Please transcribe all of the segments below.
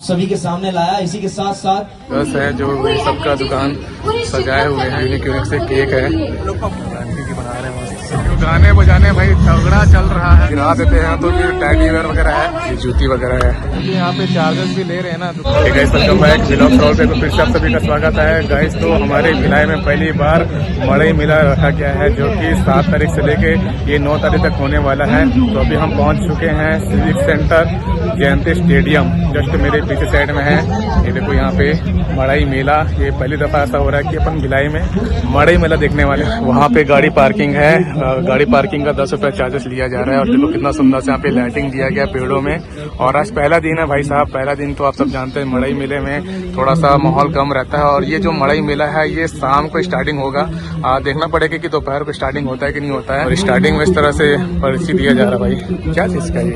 सभी के सामने लाया। इसी के साथ साथ बस है जो सबका दुकान सजाए हुए हैं, यूनिक से केक है, आंटी जी बना रहे हैं। गाने बजाने भाई झगड़ा चल रहा है, गिरा देते हैं तो फिर टैडी वेयर वगैरह है, ये जूती वगैरह है। यहाँ पे चार्जेस भी ले रहे हैं ना। Guys welcome back vlog stall पे, तो फिर से आप सभी का स्वागत है गाइस। तो हमारे भिलाई में पहली बार मड़ई मेला रखा गया है, जो कि 7 तारीख से लेके ये 9 तारीख तक होने वाला है। तो अभी हम पहुंच चुके हैं सिविक सेंटर जयंती स्टेडियम, जस्ट मेरे पीछे साइड में है। ये देखो यहाँ पे मड़ई मेला, ये पहली दफा ऐसा हो रहा है कि अपन भिलाई में मड़ई मेला देखने वाले। वहाँ पे गाड़ी पार्किंग है, गाड़ी पार्किंग का 10 रुपया चार्जेस लिया जा रहा है। और देखो कितना सुंदर से यहाँ पे लाइटिंग दिया गया पेड़ों में। और आज पहला दिन है भाई साहब, पहला दिन तो आप सब जानते हैं मड़ई मेले में थोड़ा सा माहौल कम रहता है। और ये जो मड़ई मेला है ये शाम को स्टार्टिंग होगा, देखना पड़ेगा कि दोपहर को स्टार्टिंग होता है कि नहीं होता है। और स्टार्टिंग में इस तरह से परिचय दिया जा रहा है। भाई क्या चीज का ये?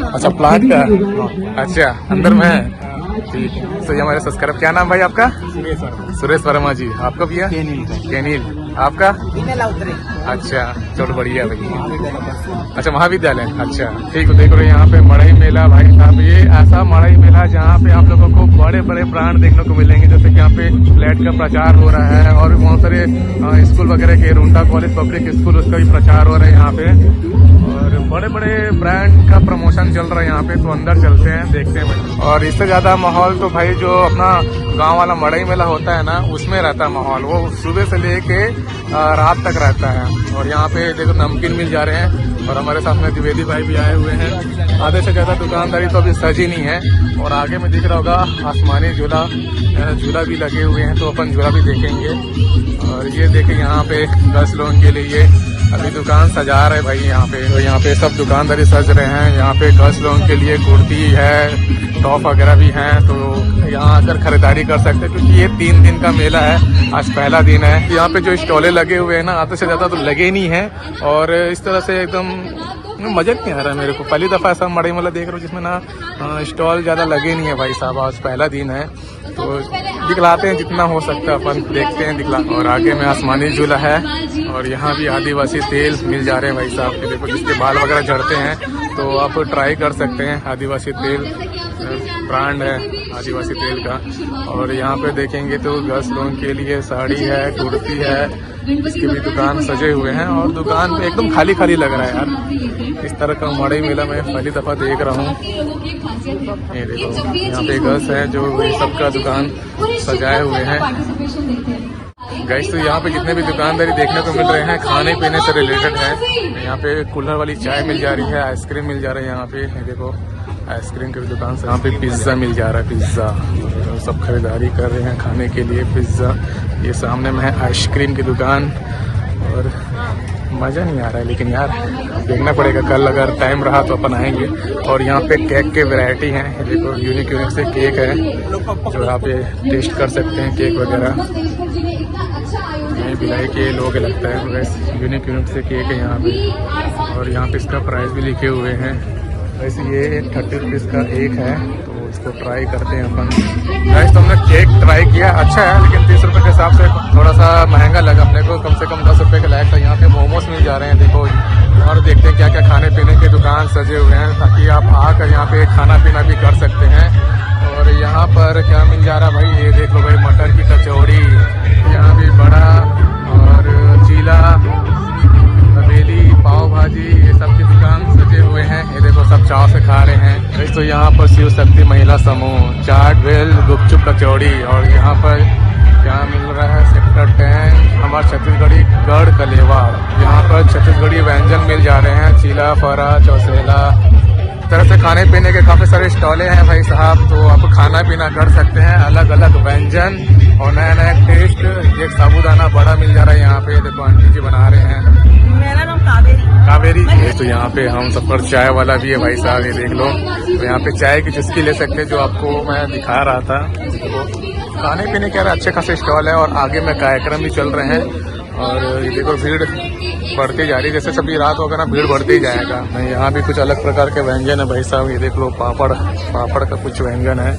अच्छा प्लांट का, अच्छा अंदर में है। ठीक, तो ये हमारे सब्सक्राइब, क्या नाम भाई आपका? सुरेश वर्मा जी। आपका भैया? केनिल। आपका? अच्छा चलो बढ़िया भाई। अच्छा महाविद्यालय, अच्छा ठीक है। देख रहे यहाँ पे मड़ई मेला भाई साहब, ये ऐसा मड़ई मेला जहाँ पे आप लोगों को बड़े बड़े ब्रांड देखने को मिलेंगे। जैसे कि यहाँ पे फ्लैट का प्रचार हो रहा है और बहुत सारे स्कूल वगैरह के, रुंडा कॉलेज पब्लिक स्कूल, उसका भी प्रचार हो रहा है यहाँ पे। और बड़े बड़े ब्रांड का प्रमोशन चल रहा है यहाँ पे। तो अंदर चलते हैं, देखते हैं भाई। और इससे ज्यादा माहौल तो भाई जो अपना गांव वाला मड़ई मेला होता है ना, उसमें रहता है माहौल। वो सुबह से लेके रात तक रहता है। और यहाँ पे देखो नमकीन मिल जा रहे हैं। और हमारे साथ में द्विवेदी भाई भी आए हुए हैं। आधे से ज्यादा दुकानदारी तो अभी सजी नहीं है। और आगे में दिख रहा होगा आसमानी झूला भी लगे हुए हैं, तो अपन झूला भी देखेंगे। और ये देखें यहाँ पे गर्ल्स लोगों के लिए अभी दुकान सजा रहे भाई यहाँ पे। तो यहाँ पे सब दुकानदारी सज रहे हैं। यहाँ पे गर्ल्स लोगों के लिए कुर्ती है, टॉप वगैरह भी हैं। तो यहाँ आकर खरीदारी कर सकते हैं, क्योंकि ये 3 दिन का मेला है, आज पहला दिन है। यहाँ पे जो स्टॉले लगे हुए हैं ना, आधे से ज्यादा तो लगे नहीं है। और इस तरह से एकदम मजा नहीं आ रहा है मेरे को। पहली दफा ऐसा मड़ई मेला देख रहा हूँ जिसमें ना स्टॉल ज्यादा लगे नहीं है भाई साहब। आज पहला दिन है तो दिखलाते हैं जितना हो सकता है, अपन देखते हैं दिखला। और आगे में आसमानी झूला है। और यहाँ भी आदिवासी तेल मिल जा रहे हैं भाई साहब के। देखो जिसके बाल वगैरह झड़ते हैं तो आप ट्राई कर सकते हैं। आदिवासी तेल ब्रांड है आदिवासी तेल का। और यहाँ पे देखेंगे तो गर्ल्स लोगों के लिए साड़ी है, कुर्ती है, इसकी भी दुकान सजे हुए हैं। और दुकान पे एकदम खाली खाली लग रहा है यार। इस तरह का मड़ई मेला मैं पहली दफा देख रहा हूँ। ये देखो यहाँ पे गर्ल्स है जो सबका दुकान सजाए हुए हैं। गाइस तो यहाँ पे जितने भी दुकानदारी देखने को मिल रहे हैं खाने पीने से रिलेटेड है। यहाँ पे कूलर वाली चाय मिल जा रही है, आइसक्रीम मिल जा रहा है यहाँ पे। देखो आइसक्रीम की दुकान से यहाँ पे पिज्ज़ा मिल जा रहा है, पिज्ज़ा सब खरीदारी कर रहे हैं खाने के लिए। पिज्ज़ा ये सामने में है, आइसक्रीम की दुकान। और मज़ा नहीं आ रहा है, लेकिन यार देखना पड़ेगा, कल अगर टाइम रहा तो अपन आएंगे। और यहाँ पे केक के वैरायटी हैं। देखो यूनिक से केक है जो यहाँ पे टेस्ट कर सकते हैं, केक वगैरह। यहीं भिलाई के लोग लगता है, वैसे यूनिक से केक है यहाँ पे। और यहाँ पे इसका प्राइस भी लिखे हुए हैं। वैसे ये 30 रुपीज़ का एक है, तो इसको ट्राई करते हैं अपन। गाइस तो हमने केक ट्राई किया, अच्छा है, लेकिन 30 रुपये के हिसाब से थोड़ा सा महंगा लगा अपने को। कम से कम 10 रुपये के लायक था। यहाँ पे मोमोज मिल जा रहे हैं देखो। और देखते हैं क्या क्या खाने पीने की दुकान सजे हुए हैं, ताकि आप आकर यहाँ पे खाना पीना भी कर सकते हैं। और यहाँ पर क्या मिल जा रहा है भाई, ये देख लो भाई, मटर की कचौड़ी, यहाँ भी बड़ा और चीला, हवेली, पाव भाजी, ये सब की दुकान सजे हुए हैं। ये देखो सब चाव से खा रहे हैं। तो यहाँ पर शिव शक्ति महिला समूह, चाट, भेल, गुपचुप, कचौड़ी। और यहाँ पर क्या मिल रहा है, सेक्टर 10 हमारा छत्तीसगढ़ी गढ़ कलेवा। यहाँ पर छत्तीसगढ़ी व्यंजन मिल जा रहे हैं, चीला, फरा, चौसेला, तरह से खाने पीने के काफ़ी सारे स्टॉले हैं भाई साहब। तो आप खाना पीना कर सकते हैं, अलग अलग व्यंजन और नया नया टेस्ट। एक साबूदाना बड़ा मिल जा रहा है यहाँ पे, देखो आंटी जी बना रहे हैं। मेरा नाम कावेरी। ये तो यहाँ पे हम सब पर चाय वाला भी है भाई साहब, ये देख लो। तो यहाँ पे चाय की चुस्की ले सकते हैं, जो आपको मैं दिखा रहा था। तो खाने पीने के अच्छे खासे स्टॉल है। और आगे में कार्यक्रम भी चल रहे हैं। और ये देखो भीड़ बढ़ती जा रही है, जैसे सभी रात होगा ना भीड़ बढ़ती जाएगा। यहाँ भी कुछ अलग प्रकार के व्यंजन है भाई साहब, ये देख लो, पापड़ का कुछ व्यंजन है।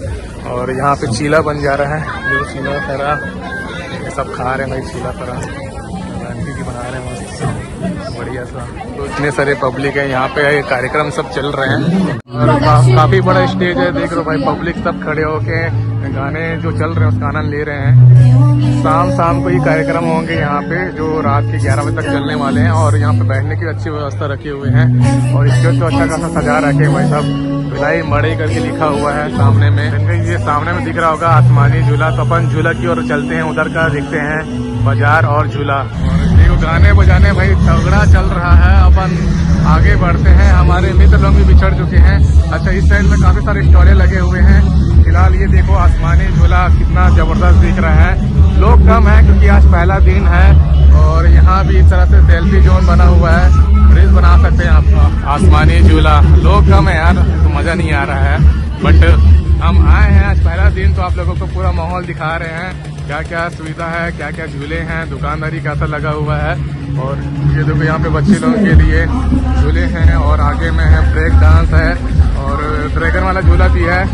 और यहाँ पे चीला बन जा रहा है, जो चीला फरा सब खा रहे हैं भाई, चीला फरा आंटी जी बना रहे हैं। बढ़िया सा। तो इतने सारे पब्लिक है यहाँ पे, कार्यक्रम सब चल रहे हैं और काफी बड़ा स्टेज है। देख लो भाई, पब्लिक सब खड़े होके गाने जो चल रहे हैं उसका आनंद ले रहे हैं। शाम को ही कार्यक्रम होंगे यहाँ पे, जो रात के 11 बजे तक चलने वाले हैं। और यहाँ पे बैठने की अच्छी व्यवस्था रखी हुई है और स्टेज तो अच्छा खासा सजा रखे भाई साहब। भिलाई मड़ई करके लिखा हुआ है सामने में। ये सामने में दिख रहा होगा आसमानी झूला। तो अपन झूला की ओर चलते हैं, उधर का देखते हैं बाजार और झूला। देखो गाने बजाने भाई तगड़ा चल रहा है। अपन आगे बढ़ते हैं, हमारे मित्र लोग भी बिछड़ चुके हैं। अच्छा, इस साइड में काफी सारे स्टॉले लगे हुए हैं। फिलहाल ये देखो आसमानी झूला कितना जबरदस्त दिख रहा है। लोग कम है क्योंकि आज पहला दिन है और यहाँ भी इस तरह से सेल्फी जोन बना हुआ है, रील्स बना सकते हैं आप। आसमानी झूला, लोग कम है यार तो मजा नहीं आ रहा है, बट हम आए हैं आज पहला दिन तो आप लोगों को पूरा माहौल दिखा रहे हैं। क्या क्या सुविधा है, क्या क्या झूले हैं, दुकानदारी कैसा लगा हुआ है। और ये देखो यहाँ पे बच्चे लोगों के लिए झूले हैं और आगे में है ब्रेक डांस है और ड्रैगन वाला झूला भी है।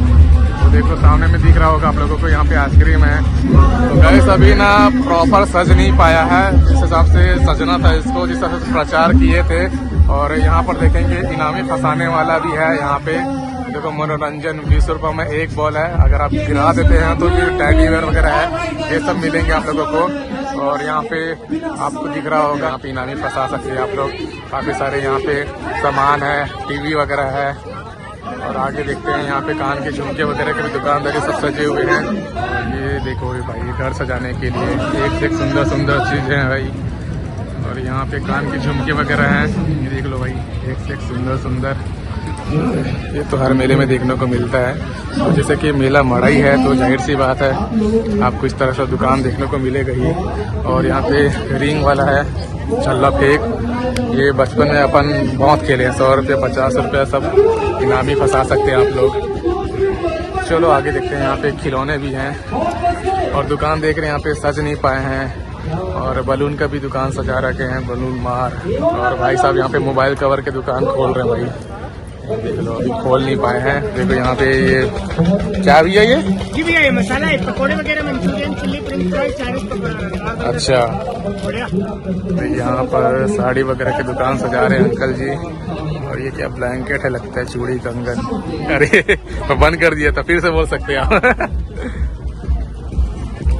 तो देखो सामने में दिख रहा होगा आप लोगों को, यहाँ पे आइसक्रीम है। तो गैस अभी ना प्रॉपर सज नहीं पाया है, जिस हिसाब से सजना था इसको, जिस हिसाब से प्रचार किए थे। और यहाँ पर देखेंगे इनामी फंसाने वाला भी है। यहाँ पे देखो मनोरंजन 20 रुपये में एक बॉल है, अगर आप गिरा देते हैं तो फिर टैडी वेयर वगैरह है, ये सब मिलेंगे आप लोगों को। और यहाँ पे आपको दिख रहा होगा, यहाँ पे इनामी फंसा सकते हैं आप लोग। काफी सारे यहाँ पे सामान है, टीवी वगैरह है। और आगे देखते हैं यहाँ पे कान के झुमके वगैरह के भी दुकानदारी सब सजे हुए हैं। ये देखो भाई, घर सजाने के लिए एक से एक सुंदर सुंदर चीजें हैं भाई। और यहाँ पे कान के झुमके वगैरह हैं, ये देख लो भाई, एक से एक सुंदर सुंदर। ये तो हर मेले में देखने को मिलता है। तो जैसे कि मेला मड़ई है तो जाहिर सी बात है आपको इस तरह से दुकान देखने को मिलेगा ही। और यहाँ पे रिंग वाला है, छल्ला फेंक, ये बचपन में अपन बहुत खेले हैं। 100 रुपये 50 रुपये सब इनामी फंसा सकते हैं आप लोग। चलो आगे देखते हैं, यहाँ पे खिलौने भी हैं और दुकान देख रहे हैं यहाँ पे सज नहीं पाए हैं। और बलून का भी दुकान सजा रखे हैं, बलून मार। और भाई साहब यहाँ पे मोबाइल कवर के दुकान खोल रहे हैं भाई, देख लो अभी खोल नहीं पाए हैं। देखो यहाँ पे ये क्या भी है, ये जी भैया ये मसाला है, पकौड़े वगैरह, Manchurian, chilli, French fries, Chinese pakora. अच्छा, तो यहाँ पर साड़ी वगैरह की दुकान सजा रहे हैं अंकल जी। और ये क्या ब्लैंकेट है, लगता है चूड़ी कंगन। अरे बंद कर दिया था, फिर से बोल सकते हैं आप।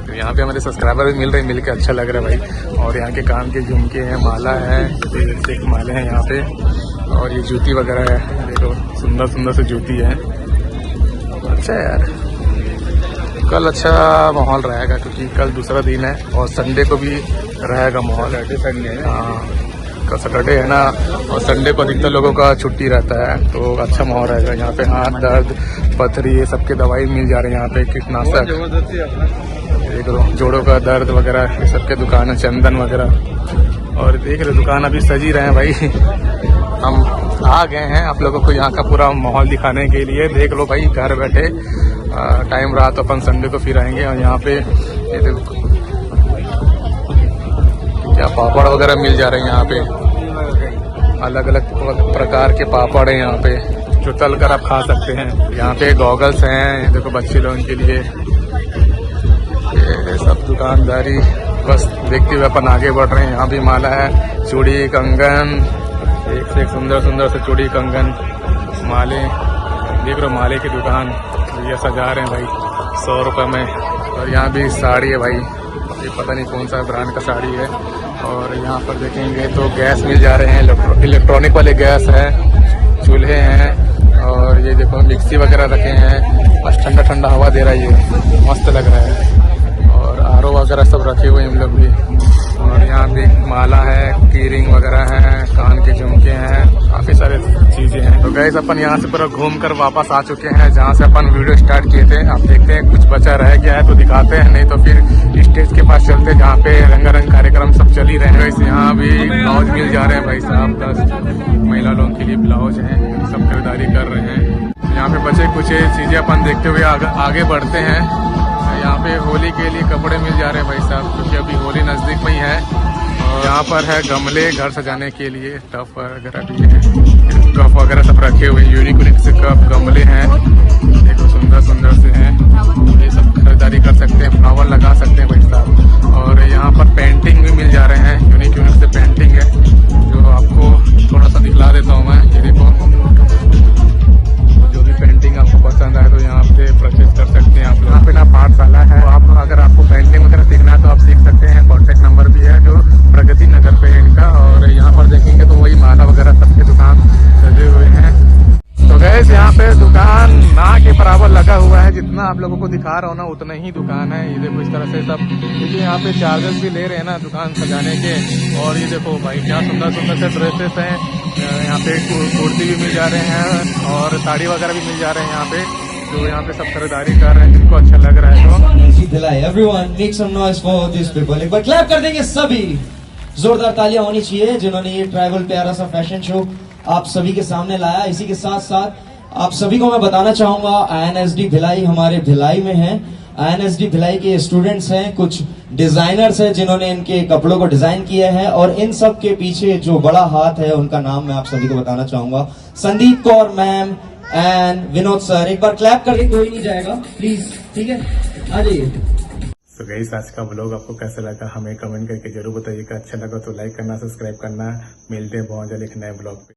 तो यहाँ पे हमारे सब्सक्राइबर भी मिल रहे हैं, मिलकर अच्छा लग रहा है भाई। और यहाँ के कान के झुमके हैं, माला है, एक माले हैं यहाँ पे। और ये जूती वगैरह है, देखो सुंदर सुंदर से जूती है। अच्छा यार, कल अच्छा माहौल रहेगा क्योंकि कल दूसरा दिन है और संडे को भी रहेगा माहौल। हाँ, कल सैटरडे है ना, और संडे को अधिकतर लोगों का छुट्टी रहता है तो अच्छा माहौल रहेगा। यहाँ पे हाथ दर्द, पथरी, ये सबके दवाई मिल जा रहे हैं यहाँ पे, कीटनाशक, देख लो जोड़ों का दर्द वगैरह, ये सबके दुकान है, चंदन वगैरह। और देख रहे दुकान अभी सजी रहे हैं भाई। हम आ गए हैं आप लोगों को यहाँ का पूरा माहौल दिखाने के लिए। देख लो भाई, घर बैठे टाइम रहा तो अपन संडे को फिर आएंगे। और यहाँ पे ये देखो क्या पापड़ वगैरह मिल जा रहे हैं यहाँ पे, अलग अलग प्रकार के पापड़ हैं यहाँ पे जो तल कर आप खा सकते हैं। यहाँ पे गॉगल्स हैं, ये देखो बच्चे लोगों के लिए, ये सब दुकानदारी बस देखते हुए अपन आगे बढ़ रहे हैं। यहाँ भी माला है, चूड़ी कंगन, एक से एक सुंदर सुंदर से चूड़ी कंगन माले, देख रहे माले की दुकान, ये सजा रहे हैं भाई 100 रुपये में। और यहाँ भी साड़ी है भाई, ये पता नहीं कौन सा ब्रांड का साड़ी है। और यहाँ पर देखेंगे तो गैस मिल जा रहे हैं, इलेक्ट्रॉनिक वाले गैस है, चूल्हे हैं। और ये देखो मिक्सी वगैरह रखे हैं, बस ठंडा ठंडा हवा दे रहा है, ये मस्त लग रहा है। और आरओ वगैरह सब रखे हुए हैं हम लोग भी। और यहाँ भी माला है, की रिंग वगैरह है, कान के झुमके हैं, काफी सारे चीजें हैं। तो गाइस अपन यहाँ से पूरा घूम कर वापस आ चुके हैं जहाँ से अपन वीडियो स्टार्ट किए थे। आप देखते हैं कुछ बचा रह गया है तो दिखाते हैं, नहीं तो फिर स्टेज के पास चलते जहाँ पे रंगारंग कार्यक्रम सब चल ही रहे हैं। वैसे यहाँ भी ब्लाउज मिल जा रहे हैं भाई साहब, 10 महिला लोगों के लिए ब्लाउज हैं, सब खरीदारी कर रहे हैं। यहाँ पे बचे कुछ चीजें अपन देखते हुए आगे बढ़ते हैं। यहाँ पे होली के लिए कपड़े मिल जा रहे हैं भाई साहब, क्योंकि अभी होली नजदीक में ही है। और यहाँ पर है गमले घर सजाने के लिए, टफ वगैरह भी है, कप वगैरह सब रखे हुए, यूनिक से कप गमले हैं, देखो सुंदर सुंदर से हैं, ये सब खरीदारी कर सकते हैं, फ्लावर लगा सकते हैं भाई साहब। और यहाँ पर पेंटिंग भी मिल जा रहे हैं, यूनिक से पेंटिंग है जो आप बराबर लगा हुआ है। जितना आप लोगों को दिखा रहा हूँ ना उतना ही दुकान है। ये देखो इस तरह से सब, देखिए यहाँ पे चार्जेस भी ले रहे हैं ना दुकान सजाने के। और ये देखो भाई क्या सुंदर सुंदर से ड्रेसेस हैं। यहाँ पे कुर्ती भी मिल जा रहे हैं और साड़ी वगैरह भी मिल जा रहे हैं यहाँ पे। जो यहाँ पे सब खरीदारी कर रहे हैं जिनको अच्छा लग रहा है तो। Bhilai, everyone make some noise for this people. एक बार क्लैप कर देंगे सभी, जोरदार तालियां होनी चाहिए जिन्होंने ये ट्राइबल प्यारा सा फैशन शो आप सभी के सामने लाया। इसी के साथ साथ आप सभी को मैं बताना चाहूंगा INSD भिलाई हमारे भिलाई में है। INSD भिलाई के स्टूडेंट्स हैं, कुछ डिजाइनर्स हैं जिन्होंने इनके कपड़ों को डिजाइन किया है। और इन सब के पीछे जो बड़ा हाथ है उनका नाम मैं आप सभी को बताना चाहूंगा, Sandeep Kaur ma'am and Vinod sir. एक बार क्लैप करके कोई नहीं जाएगा प्लीज, ठीक है, आ जाइए। तो गाइस आज का व्लॉग आपको कैसा लगा हमें कमेंट करके जरूर बताइएगा। अच्छा लगा तो लाइक करना, सब्सक्राइब करना। मिलते हैं बहुत जल्द एक नए व्लॉग पे।